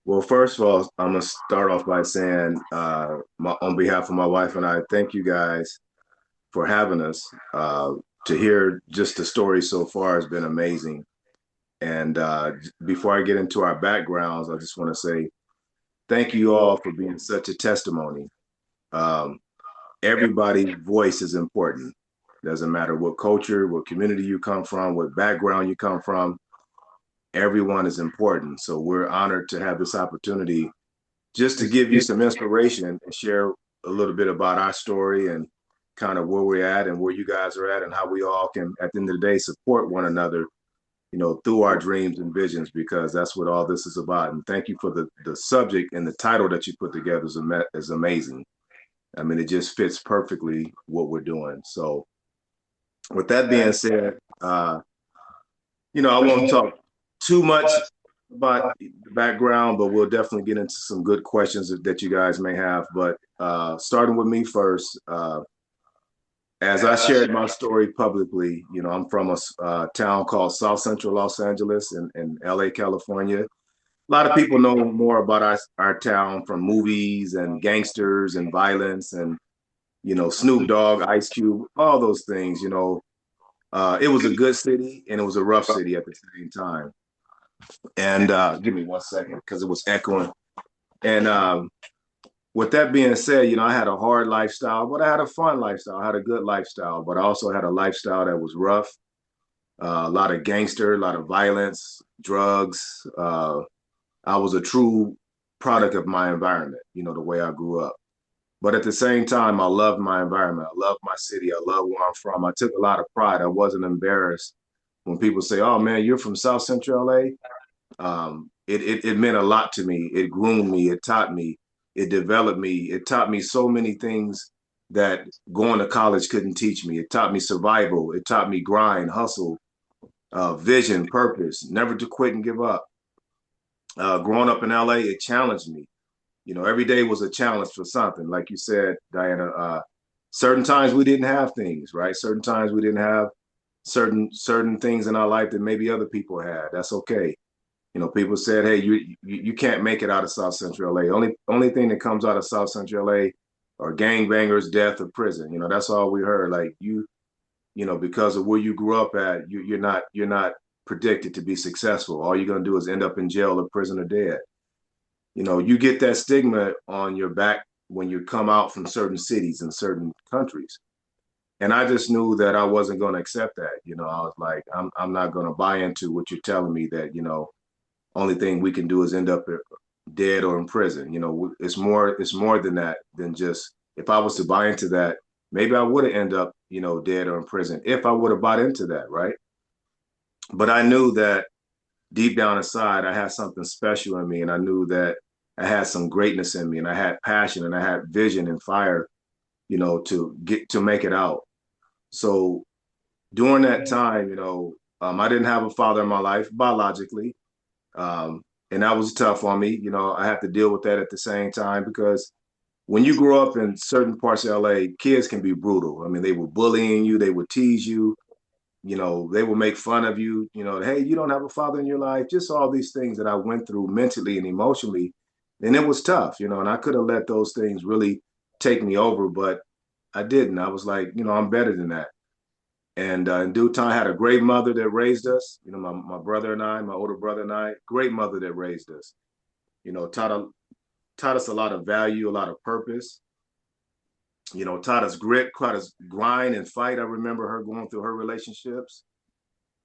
Well, first of all, I'm gonna start off by saying, on behalf of my wife and I, thank you guys for having us. To hear just the story so far has been amazing. And before I get into our backgrounds, I just want to say thank you all for being such a testimony. Um, Everybody's voice is important. Doesn't matter what culture, what community you come from, what background you come from. Everyone is important. So we're honored to have this opportunity just to give you some inspiration and share a little bit about our story and kind of where we're at and where you guys are at and how we all can, at the end of the day, support one another, through our dreams and visions, because that's what all this is about. And thank you for the subject and the title that you put together is amazing. I mean, it just fits perfectly what we're doing. So with that being said, I won't talk too much about the background, but we'll definitely get into some good questions that you guys may have. But starting with me first, as I shared my story publicly, I'm from a town called South Central Los Angeles in LA, California. A lot of people know more about our town from movies and gangsters and violence and, Snoop Dogg, Ice Cube, all those things. It was a good city and it was a rough city at the same time. And give me 1 second because it was echoing. And with that being said, I had a hard lifestyle, but I had a fun lifestyle. I had a good lifestyle, but I also had a lifestyle that was rough. A lot of gangster, a lot of violence, drugs. I was a true product of my environment, the way I grew up. But at the same time, I loved my environment. I loved my city. I love where I'm from. I took a lot of pride. I wasn't embarrassed when people say, "Oh man, you're from South Central LA." It meant a lot to me. It groomed me. It taught me. It developed me. It taught me so many things that going to college couldn't teach me. It taught me survival. It taught me grind, hustle, vision, purpose, never to quit and give up. Growing up in LA, it challenged me. Every day was a challenge for something. Like you said, Diana, certain times we didn't have things, right? Certain times we didn't have certain things in our life that maybe other people had. That's okay. People said, "Hey, you can't make it out of South Central LA. Only thing that comes out of South Central LA are gangbangers, death, or prison." That's all we heard. Like because of where you grew up at, you're not predicted to be successful. All you're gonna do is end up in jail or prison or dead. You get that stigma on your back when you come out from certain cities and certain countries. And I just knew that I wasn't going to accept that. I was like, I'm not going to buy into what you're telling me that, only thing we can do is end up dead or in prison. It's more than that, than just, if I was to buy into that, maybe I would have ended up, dead or in prison if I would have bought into that, right? But I knew that deep down inside, I had something special in me, and I knew that I had some greatness in me, and I had passion, and I had vision and fire, to make it out. So during that time, I didn't have a father in my life biologically. And that was tough on me. I have to deal with that at the same time because when you grow up in certain parts of LA, kids can be brutal. I mean, they were bullying you, they would tease you, they will make fun of you, hey, you don't have a father in your life, just all these things that I went through mentally and emotionally. And it was tough, and I could have let those things really take me over, but I didn't. I was like, I'm better than that. And in due time, I had a great mother that raised us. My brother and I, my older brother and I, great mother that raised us. Taught us a lot of value, a lot of purpose. Taught us grit, taught us grind and fight. I remember her going through her relationships,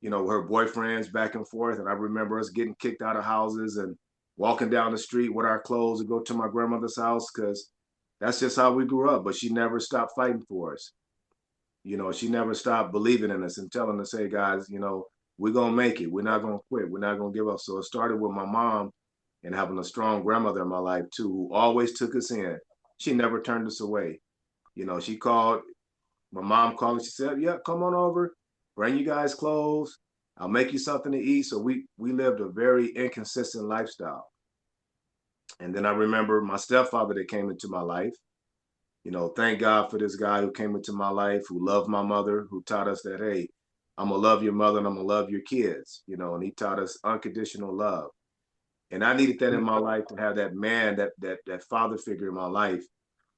her boyfriends back and forth. And I remember us getting kicked out of houses and walking down the street with our clothes and go to my grandmother's house because that's just how we grew up. But she never stopped fighting for us. She never stopped believing in us and telling us, hey guys, we're gonna make it. We're not gonna quit. We're not gonna give up. So it started with my mom and having a strong grandmother in my life too, who always took us in. She never turned us away. She called, my mom called and she said, yeah, come on over, bring you guys clothes. I'll make you something to eat. So we lived a very inconsistent lifestyle. And then I remember my stepfather that came into my life. Thank God for this guy who came into my life, who loved my mother, who taught us that, hey, I'm gonna love your mother and I'm gonna love your kids, and he taught us unconditional love. And I needed that in my life, to have that man, that father figure in my life,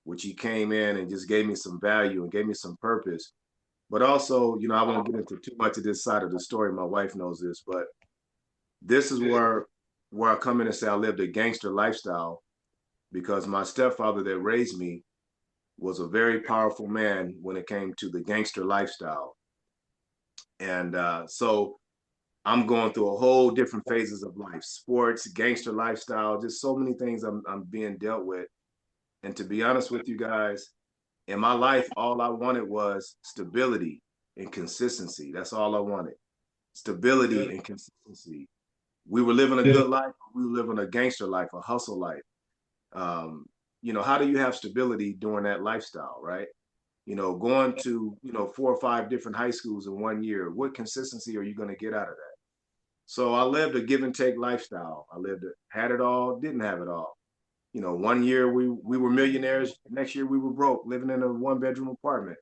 which he came in and just gave me some value and gave me some purpose. But also, I won't get into too much of this side of the story. My wife knows this, but this is where I come in and say I lived a gangster lifestyle, because my stepfather that raised me was a very powerful man when it came to the gangster lifestyle. And so I'm going through a whole different phases of life: sports, gangster lifestyle, just so many things I'm being dealt with. And to be honest with you guys, in my life, all I wanted was stability and consistency. That's all I wanted. Stability and consistency. We were living a good life. We were living a gangster life, a hustle life. Um, how do you have stability during that lifestyle, right? Going to, 4 or 5 different high schools in 1 year, what consistency are you going to get out of that? So I lived a give and take lifestyle. I lived it, had it all, didn't have it all. 1 year we were millionaires. Next year we were broke, living in a 1 bedroom apartment.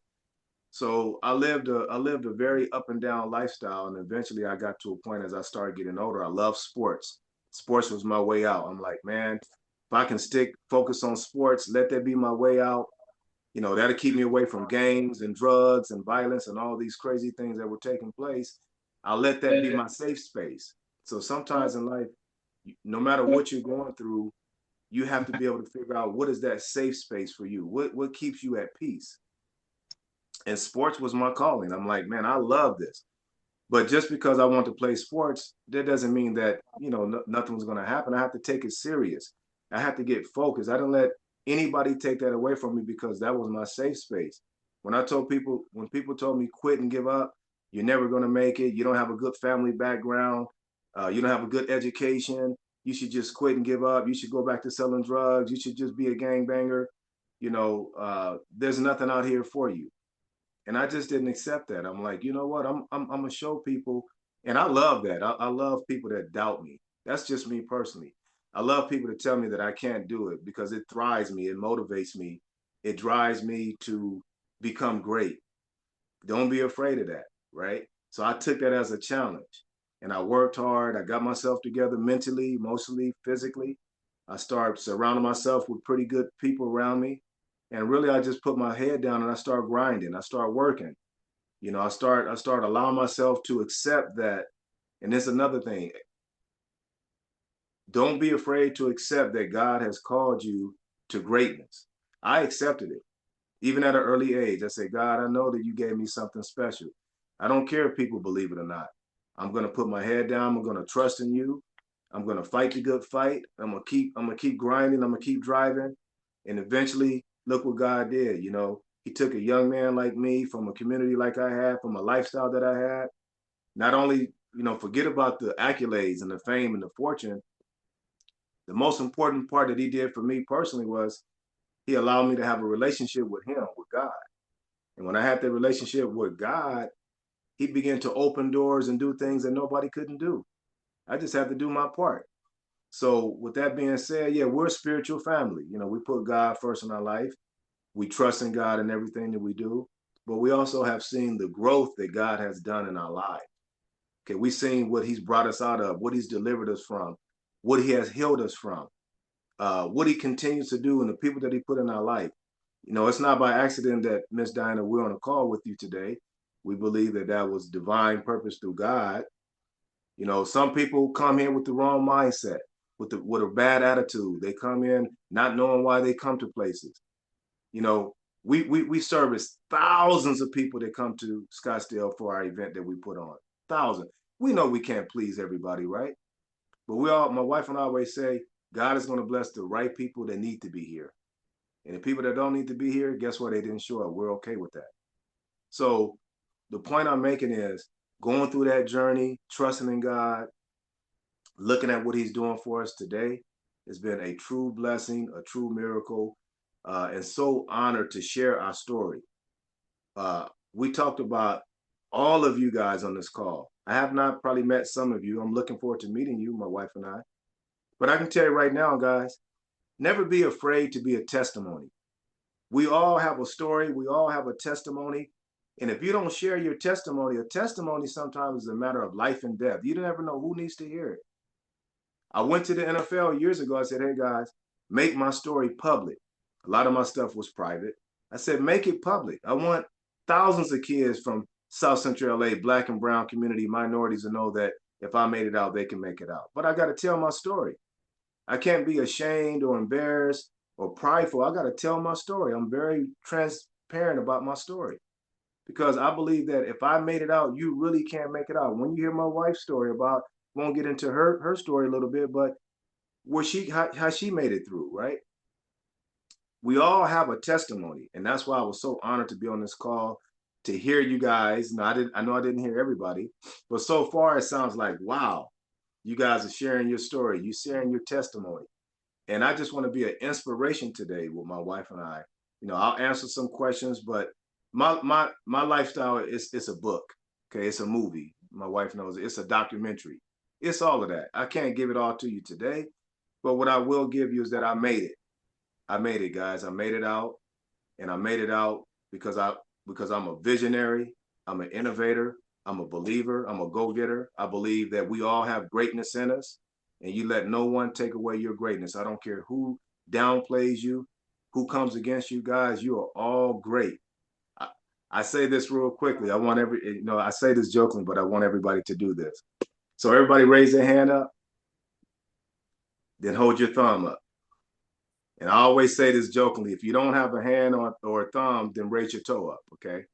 So I lived a very up and down lifestyle, and eventually I got to a point as I started getting older. I love sports. Sports was my way out. I'm like, man, if I can stick focus on sports, let that be my way out. That'll keep me away from gangs and drugs and violence and all these crazy things that were taking place. I'll let that be my safe space. So sometimes in life, no matter what you're going through, you have to be able to figure out what is that safe space for you. What keeps you at peace? And sports was my calling. I'm like, man, I love this. But just because I want to play sports, that doesn't mean that, nothing was going to happen. I have to take it serious. I have to get focused. I didn't let anybody take that away from me, because that was my safe space. When people told me quit and give up, you're never going to make it. You don't have a good family background. You don't have a good education. You should just quit and give up. You should go back to selling drugs. You should just be a gangbanger. There's nothing out here for you. And I just didn't accept that. I'm like, you know what? I'm gonna show people, and I love that. I love people that doubt me. That's just me personally. I love people to tell me that I can't do it, because it thrives me, it motivates me, it drives me to become great. Don't be afraid of that, right? So I took that as a challenge, and I worked hard. I got myself together mentally, emotionally, physically. I started surrounding myself with pretty good people around me. And really, I just put my head down and I start grinding. I start working. I start allowing myself to accept that. And there's another thing. Don't be afraid to accept that God has called you to greatness. I accepted it. Even at an early age, I said, God, I know that you gave me something special. I don't care if people believe it or not. I'm going to put my head down. I'm going to trust in you. I'm going to fight the good fight. I'm going to keep grinding. I'm going to keep driving. And eventually, look what God did. He took a young man like me from a community like I had, from a lifestyle that I had. Not only, forget about the accolades and the fame and the fortune. The most important part that he did for me personally was he allowed me to have a relationship with him, with God. And when I had that relationship with God, he began to open doors and do things that nobody couldn't do. I just had to do my part. So with that being said, yeah, we're a spiritual family. We put God first in our life. We trust in God in everything that we do. But we also have seen the growth that God has done in our lives. Okay, we've seen what he's brought us out of, what he's delivered us from, what he has healed us from, what he continues to do, and the people that he put in our life. It's not by accident that Miss Diana, we're on a call with you today. We believe that that was divine purpose through God. Some people come here with the wrong mindset, with a bad attitude. They come in not knowing why they come to places. You know, we service thousands of people that come to Scottsdale for our event that we put on. Thousands. We know we can't please everybody, right? But my wife and I always say, God is going to bless the right people that need to be here. And the people that don't need to be here, guess what? They didn't show up. We're okay with that. So the point I'm making is going through that journey, trusting in God, looking at what he's doing for us today has been a true blessing, a true miracle, and so honored to share our story. We talked about all of you guys on this call. I have not probably met some of you. I'm looking forward to meeting you, my wife and I. But I can tell you right now, guys, never be afraid to be a testimony. We all have a story. We all have a testimony. And if you don't share your testimony, a testimony sometimes is a matter of life and death. You never know who needs to hear it. I went to the NFL years ago. I said, hey guys, make my story public. A lot of my stuff was private. I said, make it public. I want thousands of kids from South Central LA, black and brown community, minorities to know that if I made it out, they can make it out. But I got to tell my story. I can't be ashamed or embarrassed or prideful. I got to tell my story. I'm very transparent about my story because I believe that if I made it out, you really can't make it out. When you hear my wife's story about, won't get into her story a little bit, but where how she made it through, right? We all have a testimony, and that's why I was so honored to be on this call to hear you guys. Now, I know I didn't hear everybody, but so far it sounds like wow, you guys are sharing your story, you sharing your testimony, and I just want to be an inspiration today with my wife and I. You know, I'll answer some questions, but my lifestyle is it's a book. Okay, it's a movie. My wife knows it. It's a documentary. It's all of that. I can't give it all to you today, but what I will give you is that I made it. I made it, guys. I made it out, and I made it out because I'm a visionary. I'm an innovator. I'm a believer. I'm a go-getter. I believe that we all have greatness in us, and you let no one take away your greatness. I don't care who downplays you, who comes against you, guys. You are all great. I, I say this real quickly. I say this jokingly, but I want everybody to do this. So everybody raise their hand up, then hold your thumb up. And I always say this jokingly, if you don't have a hand or a thumb, then raise your toe up, okay?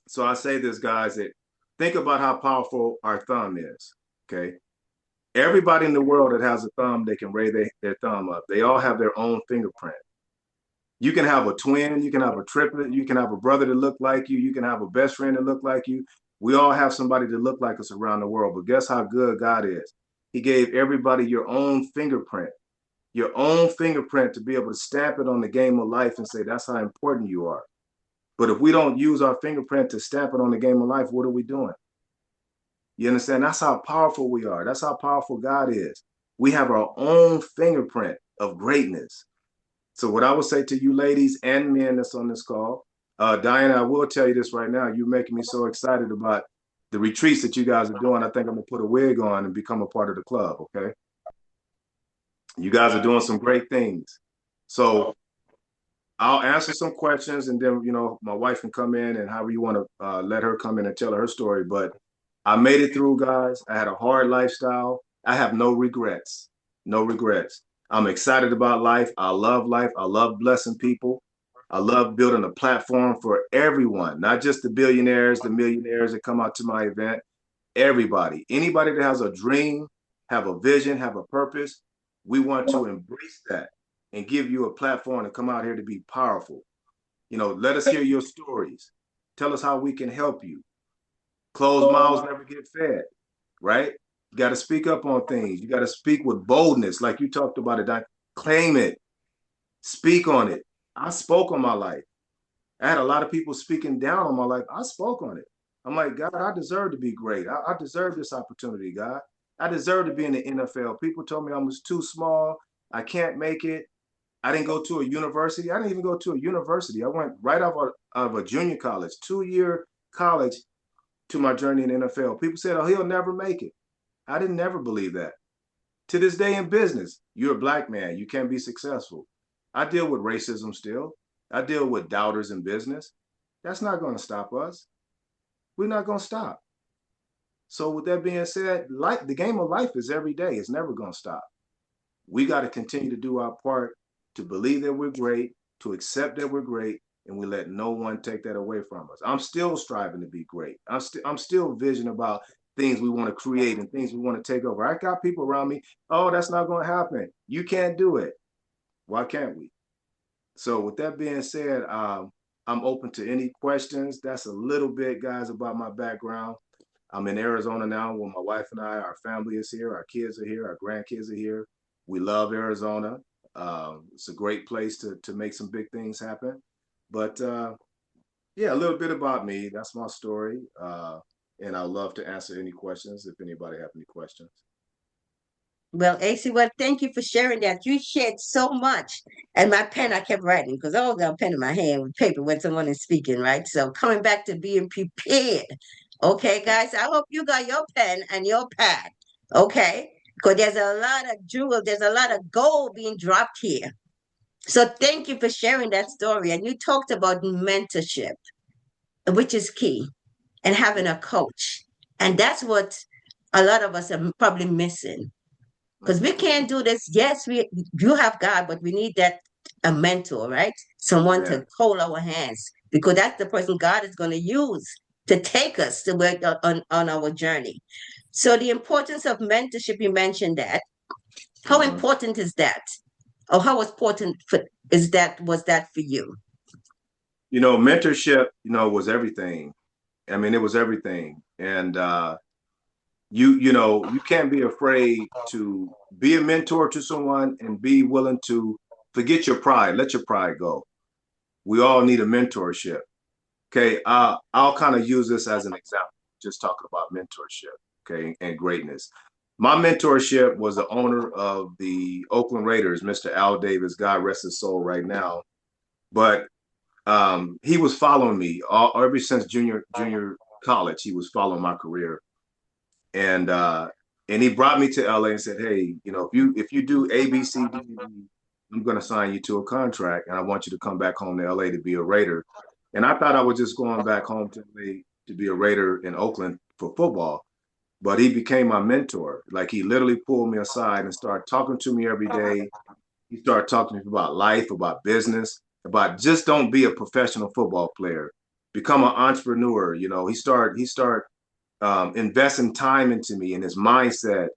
So I say this, guys, that think about how powerful our thumb is, okay? Everybody in the world that has a thumb, they can raise their thumb up. They all have their own fingerprint. You can have a twin, you can have a triplet, you can have a brother that look like you can have a best friend that look like you. We all have somebody that look like us around the world, but guess how good God is? He gave everybody your own fingerprint to be able to stamp it on the game of life and say, that's how important you are. But if we don't use our fingerprint to stamp it on the game of life, what are we doing? You understand? That's how powerful we are. That's how powerful God is. We have our own fingerprint of greatness. So what I would say to you ladies and men that's on this call, Diana, I will tell you this right now. You're making me so excited about the retreats that you guys are doing. I think I'm gonna put a wig on and become a part of the club, okay? You guys are doing some great things. So I'll answer some questions and then, my wife can come in and however you want to let her come in and tell her story. But I made it through, guys. I had a hard lifestyle. I have no regrets. No regrets. I'm excited about life. I love life. I love blessing people. I love building a platform for everyone, not just the billionaires, the millionaires that come out to my event. Everybody, anybody that has a dream, have a vision, have a purpose, we want to embrace that and give you a platform to come out here to be powerful. Let us hear your stories. Tell us how we can help you. Closed mouths never get fed, right? You got to speak up on things. You got to speak with boldness, like you talked about it. Claim it, speak on it. I spoke on my life. I had a lot of people speaking down on my life. I spoke on it. I'm like, God, I deserve to be great. I deserve this opportunity, God. I deserve to be in the NFL. People told me I was too small. I can't make it. I didn't go to a university. I didn't even go to a university. I went right out of a junior college, 2-year college to my journey in the NFL. People said, oh, he'll never make it. I didn't never believe that. To this day in business, you're a black man. You can't be successful. I deal with racism still. I deal with doubters in business. That's not going to stop us. We're not going to stop. So with that being said, the game of life is every day. It's never going to stop. We got to continue to do our part to believe that we're great, to accept that we're great, and we let no one take that away from us. I'm still striving to be great. I'm still vision about things we want to create and things we want to take over. I got people around me, oh, that's not going to happen. You can't do it. Why can't we? So with that being said, I'm open to any questions. That's a little bit, guys, about my background. I'm in Arizona now with my wife and our family is here, our kids are here, our grandkids are here. We love Arizona. It's a great place to make some big things happen. But yeah, a little bit about me. That's my story. And I'd love to answer any questions if anybody have any questions. Well, AC, well, thank you for sharing that. You shared so much. And my pen, I kept writing because I always got a pen in my hand with paper when someone is speaking, right? So coming back to being prepared. Okay, guys, I hope you got your pen and your pad. Okay. because there's a lot of jewels, there's a lot of gold being dropped here. So thank you for sharing that story. And you talked about mentorship, which is key, and having a coach. And that's what a lot of us are probably missing. Because we can't do this. Yes, we you have God, but we need that a mentor, right? Someone Amen. to hold our hands because that's the person God is going to use to take us to work on our journey. So the importance of mentorship, you mentioned that. How Mhm. important is that? Or how important is that was that for you? Mentorship, was everything. I mean, it was everything. And you can't be afraid to be a mentor to someone and be willing to forget your pride. Let your pride go. We all need a mentorship. Okay, I'll kind of use this as an example, just talking about mentorship, okay, and greatness. My mentorship was the owner of the Oakland Raiders, Mr. Al Davis, God rest his soul right now. But he was following me ever since junior college. He was following my career, and and he brought me to LA and said, "Hey, if you do A, B, C, D, and E, I'm going to sign you to a contract, and I want you to come back home to LA to be a Raider." And I thought I was just going back home to LA to be a Raider in Oakland for football, but he became my mentor. Like he literally pulled me aside and started talking to me every day. He started talking to me about life, about business, about just don't be a professional football player, become an entrepreneur. He started investing time into me and his mindset,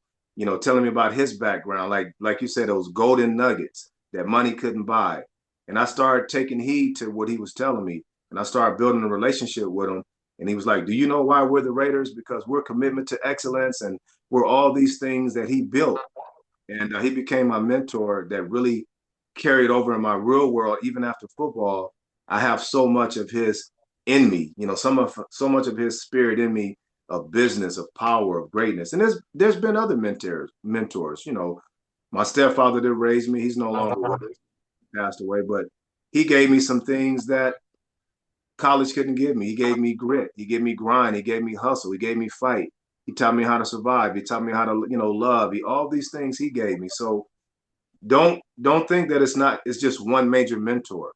telling me about his background, like you said, those golden nuggets that money couldn't buy. And I started taking heed to what he was telling me, and I started building a relationship with him. And he was like, "Do you know why we're the Raiders? Because we're commitment to excellence, and we're all these things that he built." And he became my mentor that really carried over in my real world. Even after football, I have so much of his in me, so much of his spirit in me, of business, of power, of greatness. And there's been other mentors. My stepfather that raised me, he's no longer with us, he passed away, but he gave me some things that college couldn't give me. He gave me grit, he gave me grind, he gave me hustle, he gave me fight. He taught me how to survive. He taught me how to, love. All these things he gave me. So don't think that it's just one major mentor.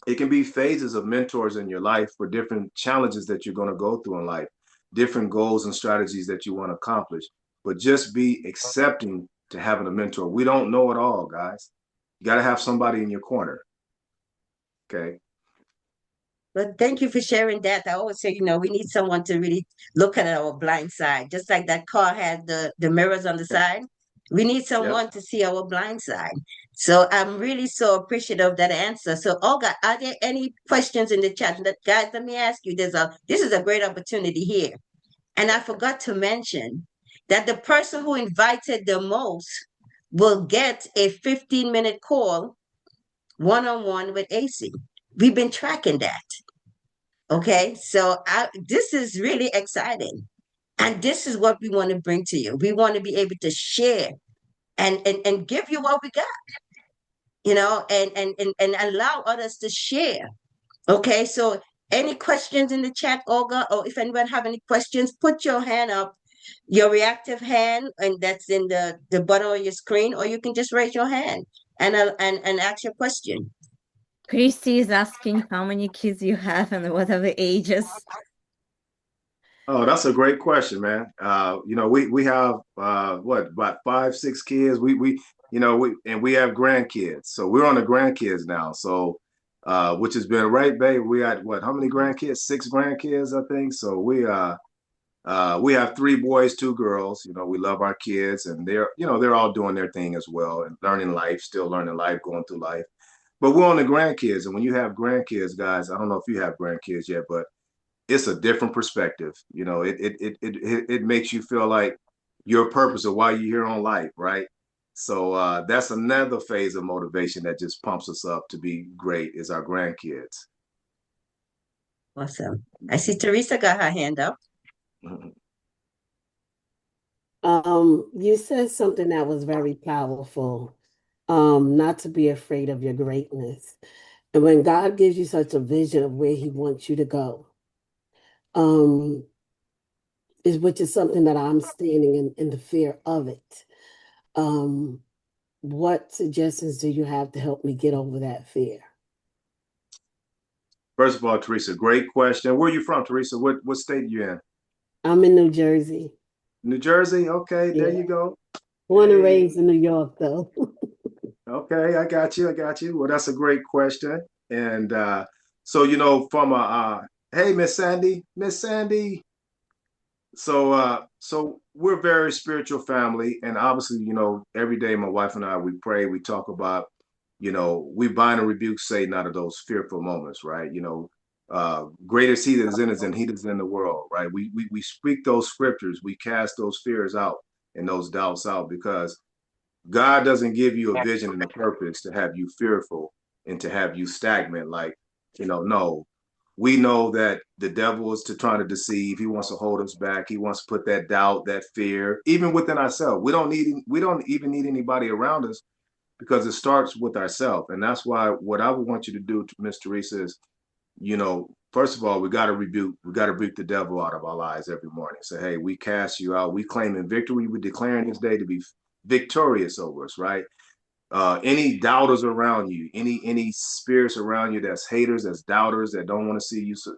It can be phases of mentors in your life for different challenges that you're going to go through in life, different goals and strategies that you want to accomplish. But just be accepting to having a mentor. We don't know it all, guys. You got to have somebody in your corner. Okay. But thank you for sharing that. I always say, we need someone to really look at our blind side. Just like that car had the mirrors on the side. We need Yep. someone to see our blind side. So I'm really so appreciative of that answer. So Olga, are there any questions in the chat? Guys, let me ask you, this is a great opportunity here. And I forgot to mention that the person who invited the most will get a 15-minute call one-on-one with AC. We've been tracking that. Okay, so this is really exciting. And this is what we want to bring to you. We want to be able to share and give you what we got, and allow others to share. Okay, so any questions in the chat, Olga, or if anyone have any questions, put your hand up, your reactive hand, and that's in the bottom of your screen, or you can just raise your hand and ask your question. Christy is asking how many kids you have and what are the ages. Oh, that's a great question, man. We have what, about 5, 6 kids. We have grandkids. So we're on the grandkids now. So which has been right, babe. We got what, how many grandkids? 6 grandkids, I think. So we have 3 boys, 2 girls. We love our kids, and they're all doing their thing as well and learning life, still learning life, going through life. But we're on the grandkids, and when you have grandkids, guys, I don't know if you have grandkids yet, but it's a different perspective. It makes you feel like your purpose of why you're here on life, right? So that's another phase of motivation that just pumps us up to be great is our grandkids. Awesome. I see Teresa got her hand up. You said something that was very powerful. Not to be afraid of your greatness. And when God gives you such a vision of where He wants you to go, um, is which is something that I'm standing in the fear of it. Um, what suggestions do you have to help me get over that fear? First of all, Teresa, great question. Where are you from, Teresa? What state are you in? I'm in New Jersey. New Jersey? Okay, there Yeah. you go. Born and Hey, raised in New York, though. okay, I got you. I got you. Well, that's a great question. And so, from hey, Miss Sandy, Miss Sandy. So we're a very spiritual family, and obviously, every day my wife and I we pray, we talk about, we bind and rebuke Satan out of those fearful moments, right? Greater is he that is in us than he that is in the world, right? We speak those scriptures, we cast those fears out and those doubts out because God doesn't give you a vision and a purpose to have you fearful and to have you stagnant. Like, no, we know that the devil is to try to deceive. He wants to hold us back. He wants to put that doubt, that fear, even within ourselves. We don't even need anybody around us because it starts with ourselves. And that's why what I would want you to do, Miss Teresa, is, first of all, we got to rebuke the devil out of our lives every morning. Say, hey, we cast you out. We claim in victory. We declaring this day to be victorious over us, right? Any doubters around you, any spirits around you that's haters, that's doubters, that don't want to see you, so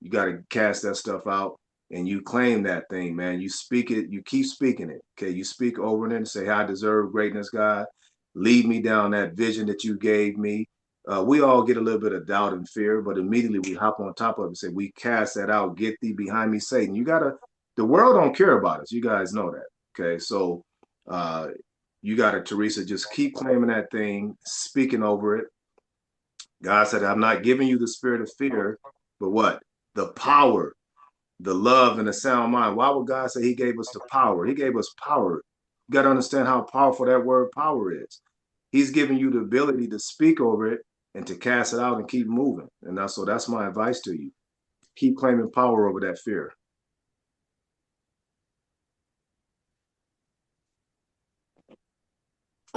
you got to cast that stuff out and you claim that thing, man. You speak it, you keep speaking it. Okay, you speak over it and say, hey, I deserve greatness, God. Lead me down that vision that you gave me. We all get a little bit of doubt and fear, but immediately we hop on top of it and say, we cast that out. Get thee behind me, Satan. The world don't care about us. You guys know that. Okay, so uh, you got to, Teresa, just keep claiming that thing, speaking over it. God said, I'm not giving you the spirit of fear, but what? The power, the love, and the sound mind. Why would God say he gave us the power? He gave us power. You got to understand how powerful that word power is. He's giving you the ability to speak over it and to cast it out and keep moving. And that's my advice to you. Keep claiming power over that fear.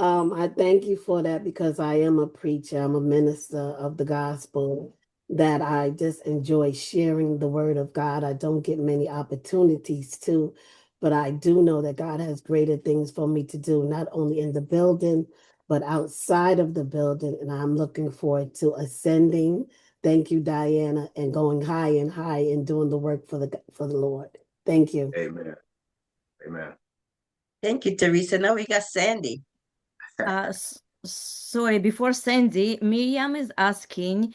I thank you for that because I am a preacher, I'm a minister of the gospel, that I just enjoy sharing the word of God. I don't get many opportunities to, but I do know that God has greater things for me to do, not only in the building, but outside of the building. And I'm looking forward to ascending. Thank you, Diana, and going high and high and doing the work for the Lord. Thank you. Amen. Amen. Thank you, Teresa. Now we got Sandy. Sorry, before Sandy, Miriam is asking,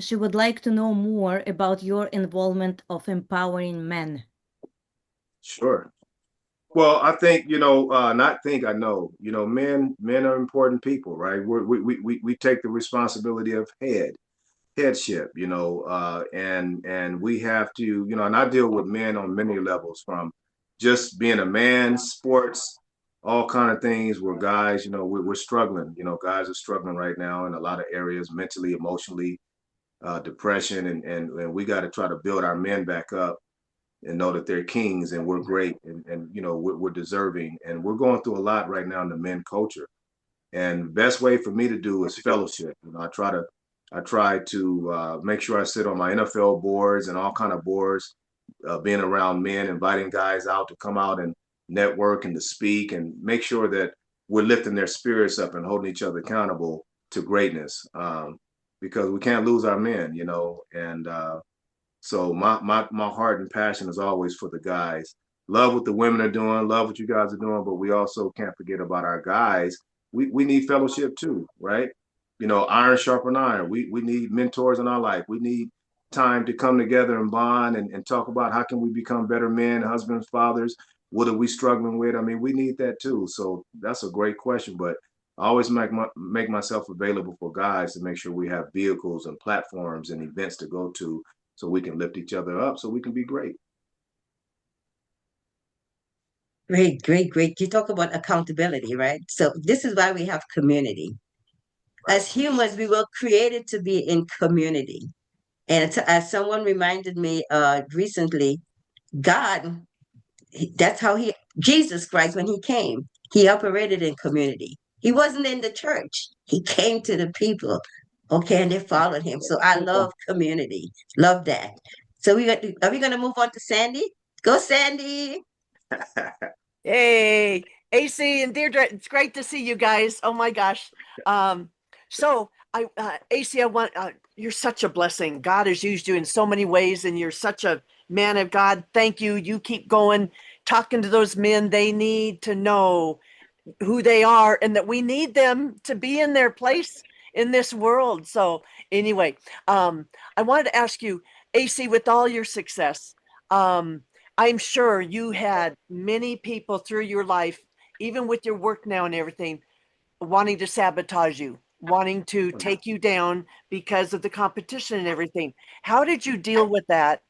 she would like to know more about your involvement of empowering men. Sure. Well, I think, not think, I know, men are important people, right? We take the responsibility of headship, and we have to, and I deal with men on many levels, from just being a man, sports, all kind of things where guys, we're struggling, guys are struggling right now in a lot of areas, mentally, emotionally, depression, and we got to try to build our men back up and know that they're kings and we're great and we're deserving, and we're going through a lot right now in the men culture. And the best way for me to do is fellowship. I try to make sure I sit on my NFL boards and all kind of boards, being around men, inviting guys out to come out and network and to speak and make sure that we're lifting their spirits up and holding each other accountable to greatness, because we can't lose our men, and so my heart and passion is always for the guys. Love what the women are doing, love what you guys are doing, but we also can't forget about our guys. We need fellowship too, right? Iron sharpen iron. We need mentors in our life. We need time to come together and bond and talk about how can we become better men, husbands, fathers. What are we struggling with? I mean, we need that too. So that's a great question, but I always make myself available for guys to make sure we have vehicles and platforms and events to go to so we can lift each other up so we can be great. Great, great, great. You talk about accountability, right? So this is why we have community. Right. As humans, we were created to be in community. And as someone reminded me recently, God, that's how Jesus Christ, when he came, he operated in community. He wasn't in the church. He came to the people, okay, and they followed him. So I love community. Love that. So are we going to move on to Sandy? Go, Sandy. Hey, AC and Deirdre, it's great to see you guys. Oh my gosh. So AC, I want, you're such a blessing. God has used you in so many ways, and you're such a man of God. Thank you. You keep going, talking to those men. They need to know who they are and that we need them to be in their place in this world. So anyway, I wanted to ask you, AC, with all your success, I'm sure you had many people through your life, even with your work now and everything, wanting to sabotage you, wanting to take you down because of the competition and everything. How did you deal with that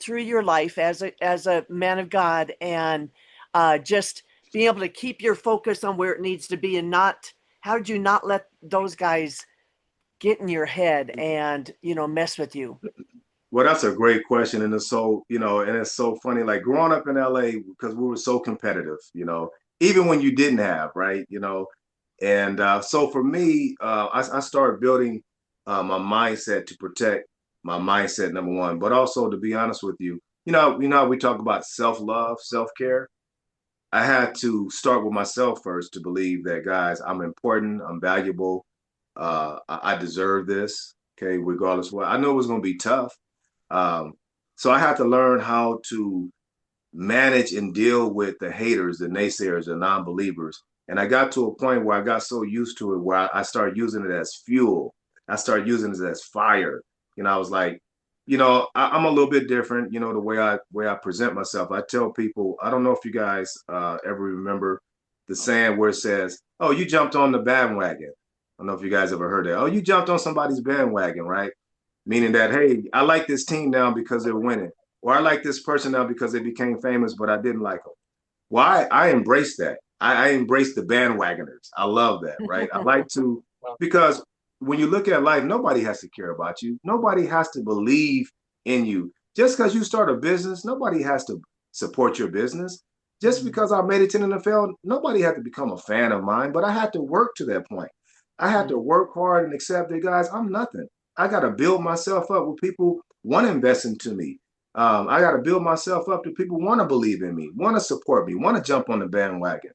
through your life as a man of God, and just being able to keep your focus on where it needs to be, and not, how did you not let those guys get in your head and, mess with you? Well, that's a great question. And it's so, and it's so funny, like growing up in LA, because we were so competitive, even when you didn't have, right? And so for me, I started building my mindset to protect my mindset, number one, but also to be honest with you, we talk about self-love, self-care. I had to start with myself first to believe that, guys, I'm important, I'm valuable, I deserve this. Okay, regardless of what. I know it was going to be tough. Um, so I had to learn how to manage and deal with the haters, the naysayers, the non-believers. And I got to a point where I got so used to it where I started using it as fuel. I started using it as fire. I was like, I'm a little bit different, the way I present myself. I tell people, I don't know if you guys ever remember the saying where it says, "Oh, you jumped on the bandwagon." I don't know if you guys ever heard that. "Oh, you jumped on somebody's bandwagon," right? Meaning that, hey, I like this team now because they're winning, or I like this person now because they became famous, but I didn't like them. Well, I embrace that. I embrace the bandwagoners. I love that, right? I like to, because when you look at life, nobody has to care about you. Nobody has to believe in you. Just because you start a business, nobody has to support your business. Just because I made it to the NFL, nobody had to become a fan of mine, but I had to work to that point. I had to work hard and accept that, guys, I'm nothing. I got to build myself up with people want to invest into me. I got to build myself up to people want to believe in me, want to support me, want to jump on the bandwagon.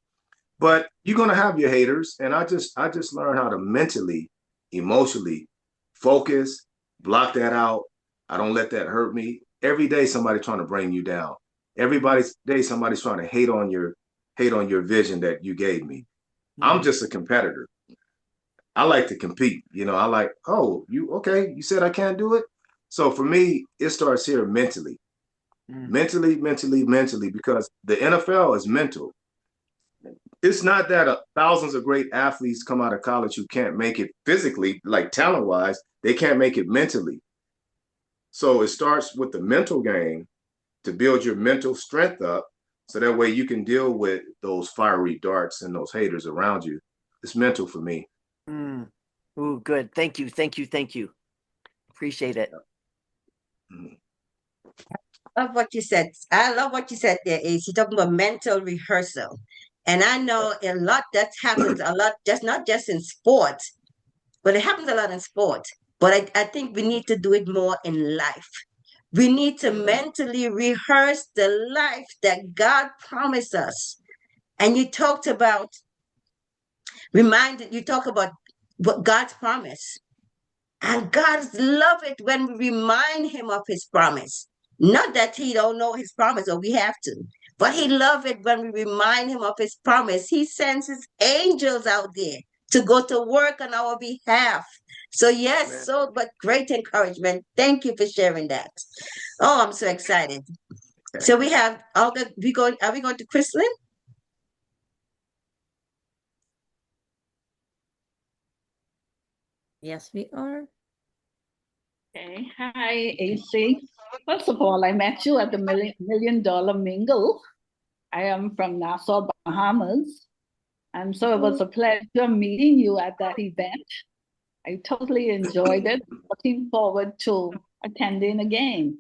But you're gonna have your haters, and I just learned how to mentally, emotionally focus, block that out. I don't let that hurt me. Every day somebody's trying to bring you down. Everybody's day somebody's trying to hate on your vision that you gave me. I'm just a competitor. I like to compete. I like, oh, you okay? You said I can't do it. So for me, it starts here mentally, mentally, because the NFL is mental. It's not that thousands of great athletes come out of college who can't make it physically, like talent wise, they can't make it mentally. So it starts with the mental game to build your mental strength up so that way you can deal with those fiery darts and those haters around you. It's mental for me. Ooh, good. Thank you. Thank you. Thank you. Appreciate it. Love what you said. I love what you said there, Ace. You're talking about mental rehearsal. And I know a lot that happens a lot, just not just in sports, but it happens a lot in sport. But I think we need to do it more in life. We need to mentally rehearse the life that God promised us. And you talk about what God's promise. And God love it when we remind him of his promise. Not that he don't know his promise or we have to, but he love it when we remind him of his promise. He sends his angels out there to go to work on our behalf. So yes, but great encouragement. Thank you for sharing that. Oh, I'm so excited. So we have Olga. Are we going to Chrislyn? Yes, we are. Okay. Hi, AC. First of all, I met you at the Million Dollar Mingle. I am from Nassau, Bahamas. And so it was a pleasure meeting you at that event. I totally enjoyed it. Looking forward to attending again.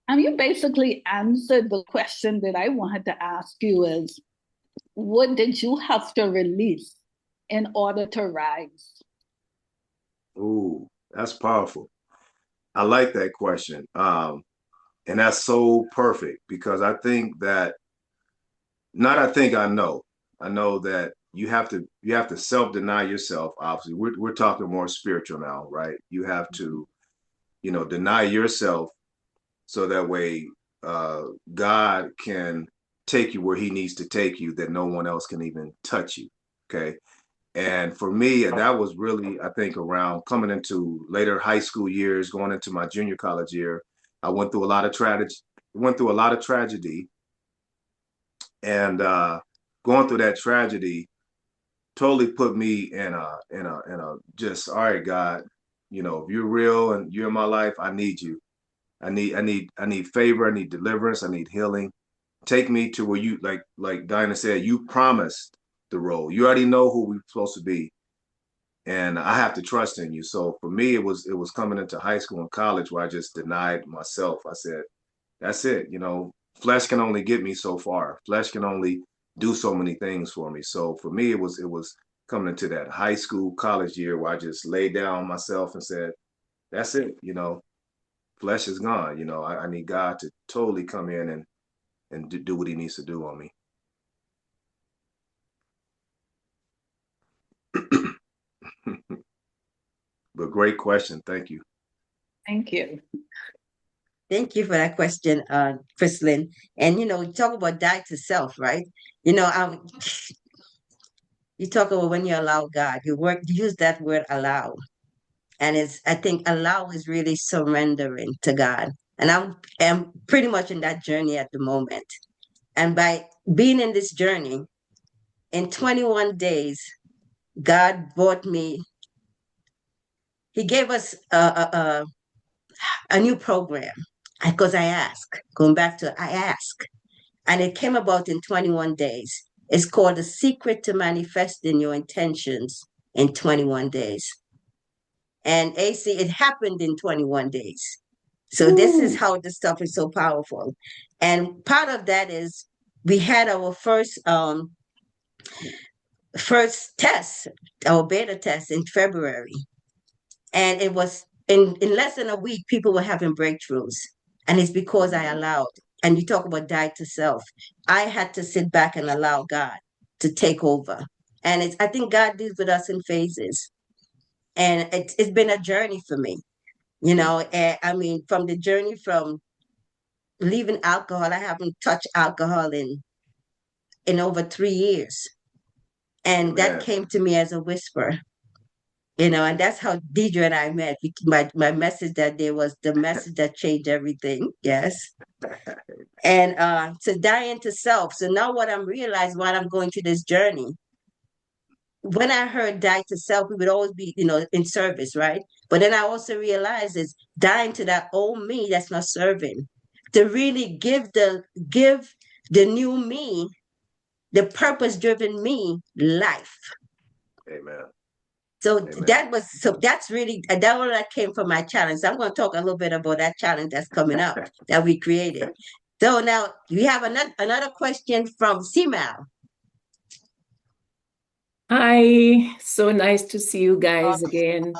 And you basically answered the question that I wanted to ask you is, what did you have to release in order to rise? Ooh, that's powerful. I like that question. And that's so perfect because I think that not I think I know that you have to self-deny yourself. Obviously, we're talking more spiritual now, right? You have to, deny yourself so that way uh God can take you where he needs to take you, that no one else can even touch you. Okay. And for me, that was really, I think, around coming into later high school years, going into my junior college year. I went through a lot of tragedy, and going through that tragedy totally put me in a just, all right, God, if you're real and you're in my life, I need you. I need favor, I need deliverance, I need healing. Take me to where you, like Dinah said, you promised the role. You already know who we're supposed to be, and I have to trust in you. So for me, it was coming into high school and college where I just denied myself. I said, that's it. Flesh can only get me so far. Flesh can only do so many things for me. So for me, it was coming into that high school, college year where I just laid down myself and said, that's it. Flesh is gone. I need God to totally come in and do what he needs to do on me. But great question. Thank you. Thank you. Thank you for that question, Chrislyn. And you talk about die to self, right? You know, um, you talk about when you allow God, you use that word allow. And I think allow is really surrendering to God. And am pretty much in that journey at the moment. And by being in this journey, in 21 days, God brought me, he gave us a new program because I asked, going back to I asked, and it came about in 21 days. It's called The Secret to Manifesting Your Intentions in 21 days. And AC, it happened in 21 days. So this is how this stuff is so powerful. And part of that is we had our first test, our beta test in February. And it was in less than a week, people were having breakthroughs. And it's because I allowed. And you talk about die to self. I had to sit back and allow God to take over. And I think God deals with us in phases. And it's been a journey for me, and I mean, from the journey from leaving alcohol, I haven't touched alcohol in over 3 years. And that Amen. came to me as a whisper, and that's how Deidre and I met. My message that day was the message that changed everything. Yes. And to die into self. So now what I'm realizing while I'm going through this journey, when I heard die to self, we would always be, in service, right? But then I also realized it's dying to that old me that's not serving, to really give the new me, the purpose driven me life. Amen. So Amen. that's really that came from my challenge. So I'm going to talk a little bit about that challenge that's coming up that we created. So now we have another question from CMAL. Hi, so nice to see you guys again.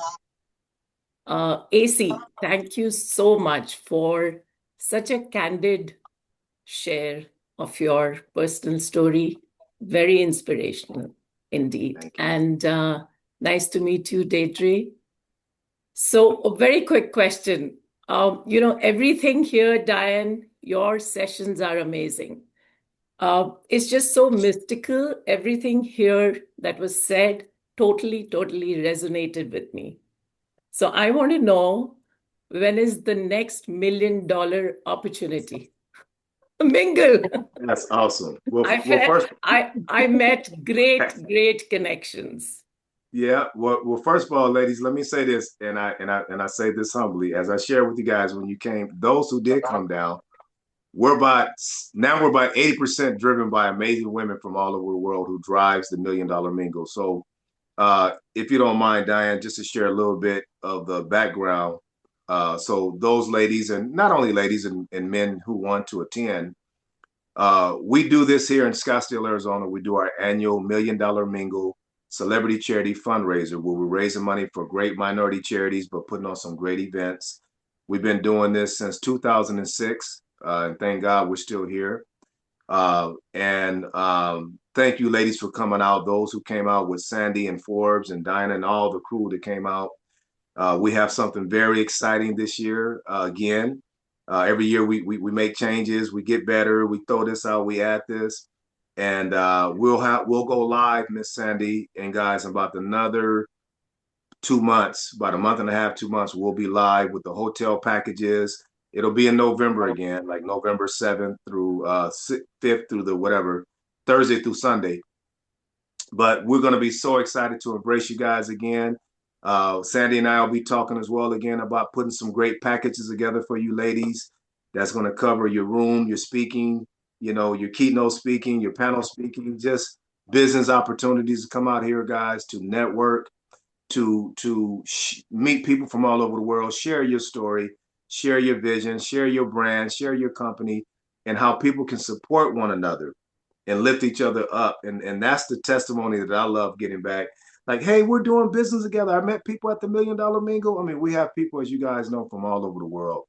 AC, thank you so much for such a candid share of your personal story. Very inspirational indeed. Thank you. And nice to meet you, Deirdre. So, a very quick question. Everything here, Diane, your sessions are amazing. It's just so mystical. Everything here that was said totally, totally resonated with me. So I want to know, when is the next $1 million opportunity? Mingle. That's awesome. Well, First, first, I met great connections. yeah. Well, first of all, ladies, let me say this, and I say this humbly, as I shared with you guys when you came. Those who did come down, we're about 80% driven by amazing women from all over the world who drives the $1 Million Mingle. So, if you don't mind, Diane, just to share a little bit of the background. So those ladies, and not only ladies and men who want to attend, we do this here in Scottsdale, Arizona. We do our annual $1 Million Mingle celebrity charity fundraiser where we're raising money for great minority charities, but putting on some great events. We've been doing this since 2006, and thank God we're still here. And thank you, ladies, for coming out. Those who came out with Sandy and Forbes and Dinah and all the crew that came out. We have something very exciting this year. Again, every year we make changes, we get better, we throw this out, we add this, and we'll go live, Miss Sandy and guys, in about another 2 months, about a month and a half, 2 months. We'll be live with the hotel packages. It'll be in November again, like November 7th through 5th through the whatever, Thursday through Sunday. But we're going to be so excited to embrace you guys again. Sandy and I will be talking as well again about putting some great packages together for you ladies. That's going to cover your room, your speaking, your keynote speaking, your panel speaking, just business opportunities to come out here, guys, to network, to meet people from all over the world, share your story, share your vision, share your brand, share your company, and how people can support one another and lift each other up. And that's the testimony that I love getting back. Like, hey, we're doing business together. I met people at the $1 Million Mingle. I mean, we have people, as you guys know, from all over the world.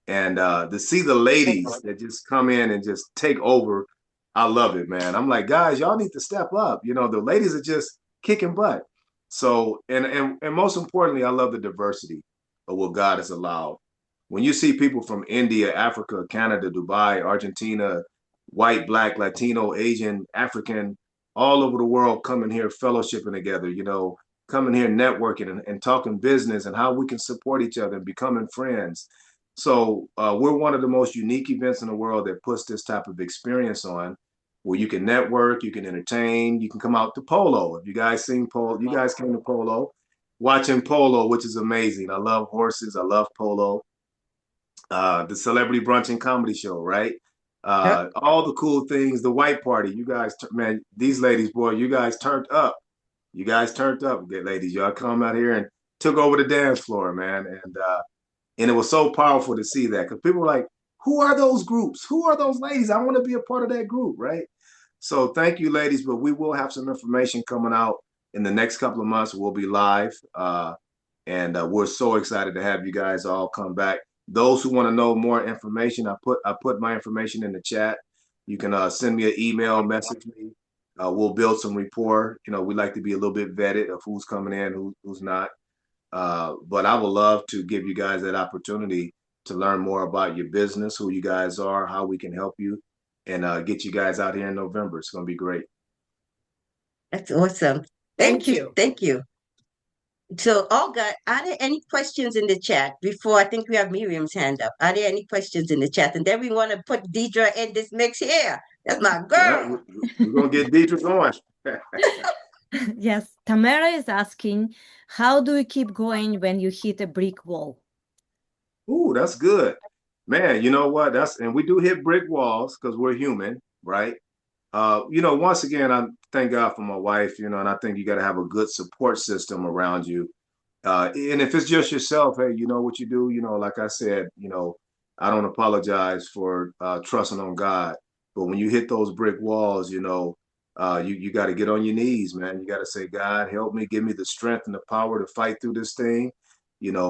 And to see the ladies that just come in and just take over, I love it, man. I'm like, guys, y'all need to step up. The ladies are just kicking butt. So, and most importantly, I love the diversity of what God has allowed. When you see people from India, Africa, Canada, Dubai, Argentina, white, black, Latino, Asian, African, all over the world coming here, fellowshipping together, coming here, networking and talking business and how we can support each other and becoming friends. So we're one of the most unique events in the world that puts this type of experience on, where you can network, you can entertain, you can come out to polo. If you guys seen polo, you guys came to polo, watching polo, which is amazing. I love horses. I love polo. The celebrity brunch and comedy show, right? All the cool things, the white party. You guys, man, these ladies, boy, you guys turned up. You guys turned up, good ladies. Y'all come out here and took over the dance floor, man. And it was so powerful to see that, because people were like, who are those groups? Who are those ladies? I want to be a part of that group, right? So thank you, ladies. But we will have some information coming out in the next couple of months. We'll be live. And we're so excited to have you guys all come back. Those who want to know more information, I put my information in the chat. You can send me an email, message me. We'll build some rapport. We like to be a little bit vetted of who's coming in, who's not. But I would love to give you guys that opportunity to learn more about your business, who you guys are, how we can help you, and get you guys out here in November. It's going to be great. That's awesome. Thank you. Thank you. So, Olga, are there any questions in the chat before? I think we have Miriam's hand up. Are there any questions in the chat? And then we want to put Deidre in this mix here. That's my girl. Yeah, we're going to get Deidre going. Yes, Tamara is asking, how do you keep going when you hit a brick wall? Ooh, that's good. Man, you know what? And we do hit brick walls because we're human, right? Once again, I thank God for my wife, and I think you got to have a good support system around you. And if it's just yourself, hey, you know what you do, like I said, I don't apologize for trusting on God. But when you hit those brick walls, you got to get on your knees, man. You got to say, God, help me, give me the strength and the power to fight through this thing. Give me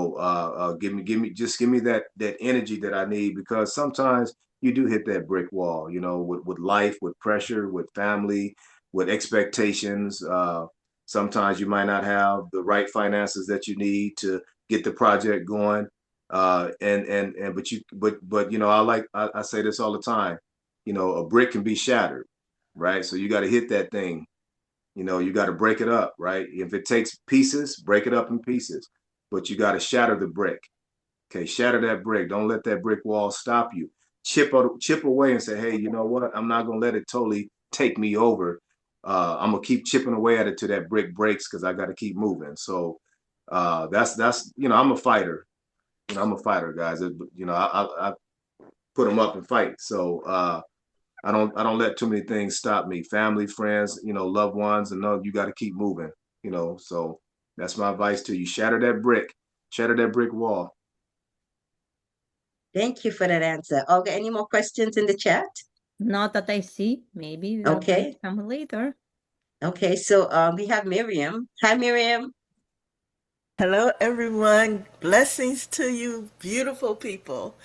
that energy that I need, because sometimes you do hit that brick wall, with life, with pressure, with family, with expectations. Sometimes you might not have the right finances that you need to get the project going. I say this all the time, a brick can be shattered, right? So you got to hit that thing. You got to break it up, right? If it takes pieces, break it up in pieces, but you got to shatter the brick. Okay, shatter that brick. Don't let that brick wall stop you. Chip away and say, hey, you know what? I'm not gonna let it totally take me over. I'm gonna keep chipping away at it till that brick breaks, because I got to keep moving. So that's I'm a fighter. I'm a fighter, guys. I put them up and fight. So I don't let too many things stop me. Family, friends, loved ones, and no, you got to keep moving. So that's my advice to you. Shatter that brick wall. Thank you for that answer. Olga, any more questions in the chat? Not that I see. Maybe that will come later. Okay, so we have Miriam. Hi, Miriam. Hello, everyone. Blessings to you, beautiful people.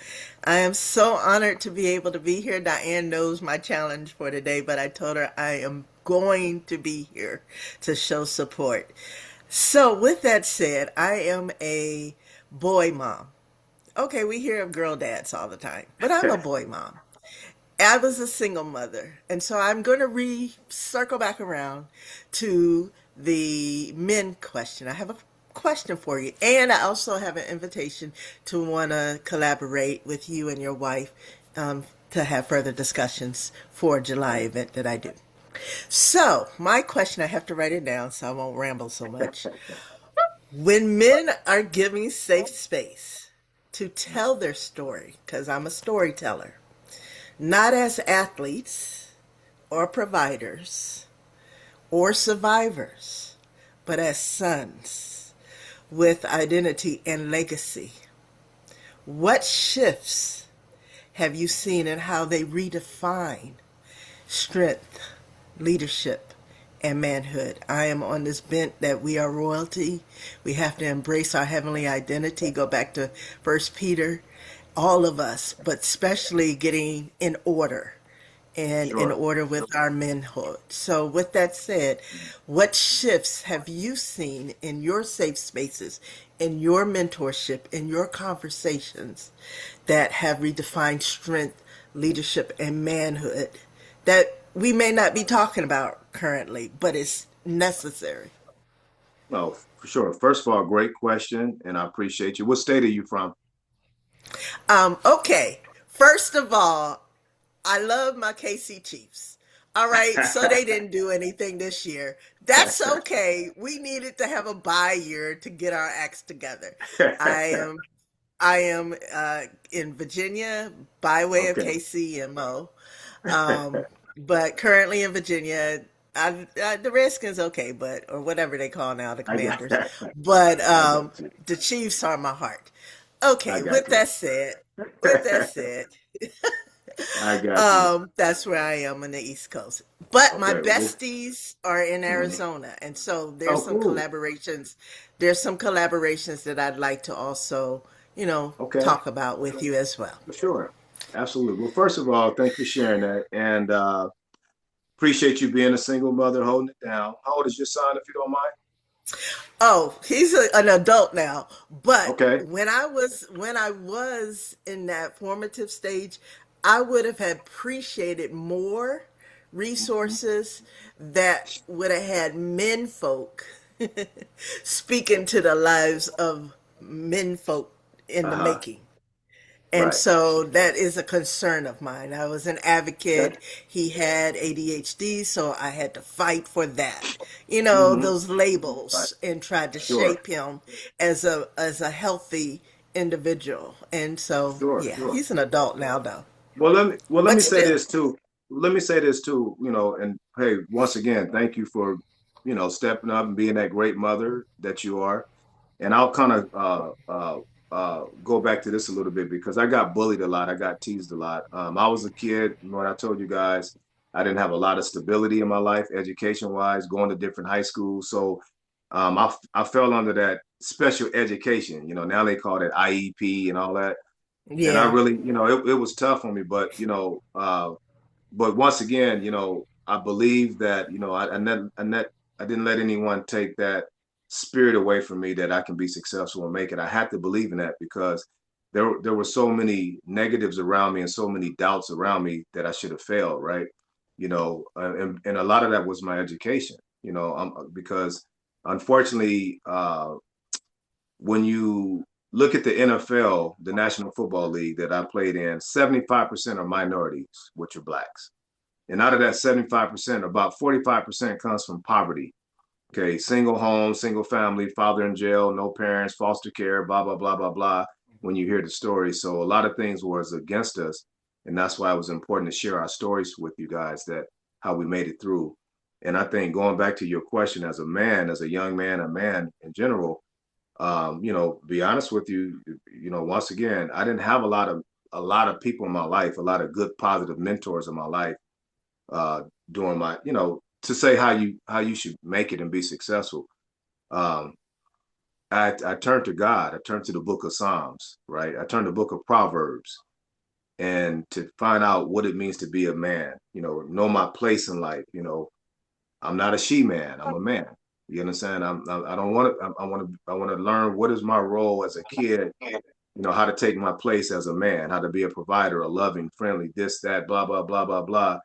I am so honored to be able to be here. Diane knows my challenge for today, but I told her I am going to be here to show support. So, with that said, I am a boy mom. Okay, we hear of girl dads all the time, but I'm a boy mom. I was a single mother, and so I'm going to circle back around to the men question. I have a question for you, and I also have an invitation to want to collaborate with you and your wife to have further discussions for a July Okay. event that I do. So, my question, I have to write it down so I won't ramble so much. When men are giving safe space to tell their story, because I'm a storyteller, not as athletes or providers or survivors, but as sons with identity and legacy. What shifts have you seen in how they redefine strength, leadership, and manhood? I am on this bent that we are royalty. We have to embrace our heavenly identity, go back to First Peter, all of us, but especially getting in order and in Sure. order with our manhood. So, with that said, what shifts have you seen in your safe spaces, in your mentorship, in your conversations that have redefined strength, leadership, and manhood that we may not be talking about currently, but it's necessary? Well, for sure. First of all, great question, and I appreciate you. What state are you from? Okay, first of all, I love my KC Chiefs. All right, so they didn't do anything this year. That's okay. We needed to have a bye year to get our acts together. I am in Virginia by way of Okay. KCMO, but currently in Virginia. The Redskins, okay, but or whatever they call now the I got Commanders, but I got you. the Chiefs are my heart. I Okay, got you. with that said, I got you. that's where I am on the East Coast. But my Okay. Well, besties are in mhm. Arizona, and so there's Oh, some cool. collaborations. There's some collaborations that I'd like to also, Okay. talk about with you as well. For sure. Absolutely. Well, first of all, thank you for sharing that. And appreciate you being a single mother holding it down. How old is your son, if you don't mind? Oh, he's an adult now, but Okay. when I was in that formative stage, I would have appreciated more resources that would have had men folk speaking to the lives of men folk in the Uh-huh. making. And Right. so that is a concern of mine. I was an Okay. advocate. He had ADHD, so I had to fight for that. Hmm. Those Right. labels and tried to Sure. shape him as a healthy individual. And so, Sure. yeah, Sure. he's an adult now though. Let me But say still. this too. Let me say this too, and hey, once again, thank you for, stepping up and being that great mother that you are. And I'll kind of go back to this a little bit because I got bullied a lot. I got teased a lot. I was a kid, when I told you guys, I didn't have a lot of stability in my life, education wise, going to different high schools. So I fell under that special education. Now they call it IEP and all that. And I Yeah. really, it was tough on me, but once again, I believe that, I didn't let anyone take that spirit away from me that I can be successful and make it. I had to believe in that because there were so many negatives around me and so many doubts around me that I should have failed, right? And a lot of that was my education, because unfortunately, when you look at the NFL, the National Football League that I played in, 75% are minorities, which are blacks. And out of that 75%, about 45% comes from poverty. Okay, single home, single family, father in jail, no parents, foster care, blah, blah, blah, blah, blah, when you hear the story. So a lot of things was against us. And that's why it was important to share our stories with you guys, that how we made it through. And I think going back to your question, as a man, as a young man, a man in general, be honest with you, once again, I didn't have a lot of people in my life, a lot of good positive mentors in my life, uh, during my, to say how you should make it and be successful. Um, I turned to God. I turned to the book of Psalms, right? I turned to the book of Proverbs, and to find out what it means to be a man, know my place in life. I'm not a she-man. I'm a man. You understand? I don't want to. I want to learn what is my role as a kid. How to take my place as a man, how to be a provider, a loving, friendly, this, that, blah, blah, blah, blah, blah.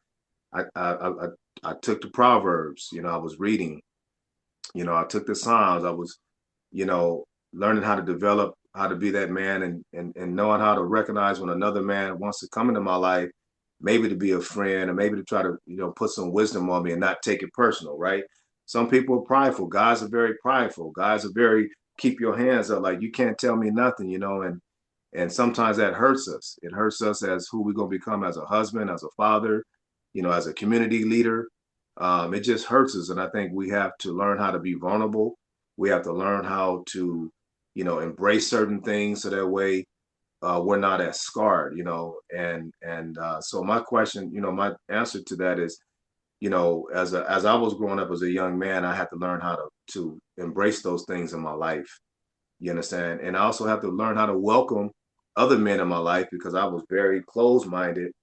I took the Proverbs. I was reading. I took the Psalms. I was, you know, learning how to develop, how to be that man, and knowing how to recognize when another man wants to come into my life, maybe to be a friend, or maybe to try to, put some wisdom on me and not take it personal, right? Some people are prideful. Guys are very prideful. Guys are very keep your hands up, like you can't tell me nothing, and sometimes that hurts us. It hurts us as who we're gonna become as a husband, as a father, as a community leader. It just hurts us, and I think we have to learn how to be vulnerable. We have to learn how to, embrace certain things so that way we're not as scarred, so my question, my answer to that is, as I was growing up as a young man, I had to learn how to embrace those things in my life. You understand? And I also have to learn how to welcome other men in my life because I was very closed-minded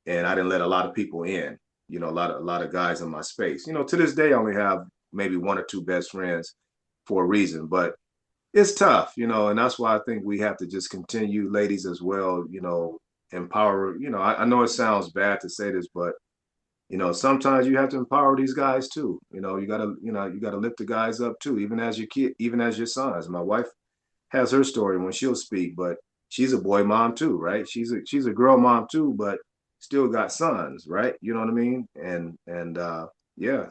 and I didn't let a lot of people in. A lot of guys in my space. To this day, I only have maybe one or two best friends for a reason, but it's tough, and that's why I think we have to just continue, ladies as well, empower. I know it sounds bad to say this, but sometimes you have to empower these guys too. You gotta lift the guys up too, even as your kid, even as your sons. My wife has her story when she'll speak, but she's a boy mom too, right? She's a girl mom too, but still got sons, right? You know what I mean? And yeah,